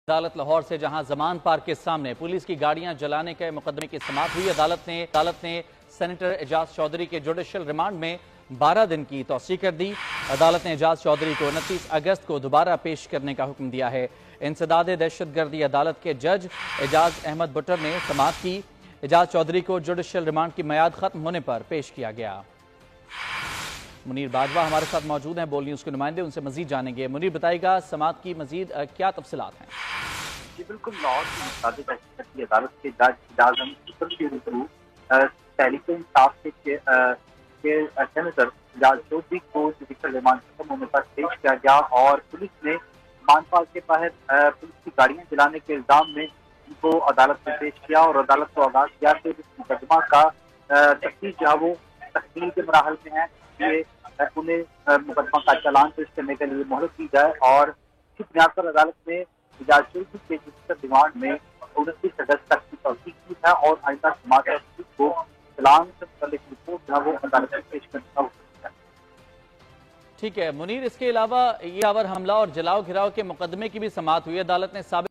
عدالت لاہور سے جہاں زمان پارک کے سامنے پولیس کی گاڑیاں جلانے کے مقدمے کی سماعت ہوئی، عدالت نے سینیٹر اعجاز چودھری کے جوڈیشل ریمانڈ میں 12 دن کی توسیع کر دی۔ عدالت نے اعجاز چودھری کو 29 اگست کو دوبارہ پیش کرنے کا حکم دیا ہے۔ انسداد دہشت گردی عدالت کے جج اعجاز احمد بٹر نے سماعت کی۔ اعجاز چودھری کو جوڈیشل ریمانڈ کی میعاد ختم ہونے پر پیش کیا گیا۔ منیر باجوہ ہمارے ساتھ موجود ہیں، بول نیوز کے نمائندے، ان سے مزید جانیں گے۔ منیر بتائے گا سماعت کی مزید کیا تفصیلات ہیں؟ جی بالکل، لاہور کی متعدد کی عدالت کے جج اعجاز احمد بٹر کے روبرو تحریک انصاف کے سینیٹر اعجاز چودھری کو جوڈیشل ریمانڈ ختم ہونے پر پیش کیا گیا اور پولیس نے مان پارک کے باہر پولیس کی گاڑیاں جلانے کے الزام میں ان کو عدالت میں پیش کیا اور عدالت کو آگاہ کیا کہ اس مقدمہ کا تفتیش جو ہے وہ تکمیل کے مراحل میں ہے، یہ انہیں مقدمہ کا چالان پیش کرنے کے لیے مہلت دی جائے اور اس بنیاد پر عدالت نے اعجاز چودھری کے جوڈیشل ریمانڈ میں 29 اگست تک کی توسیع کی ہے اور آئندہ سماعت کو چالان سے متعلق رپورٹ جو ہے وہ عدالت میں پیش کرنے کا حکم دیا۔ ٹھیک ہے منیر، اس کے علاوہ یہ حملہ اور جلاؤ گھراؤ کے مقدمے کی بھی سماعت ہوئی۔ عدالت نے ثابت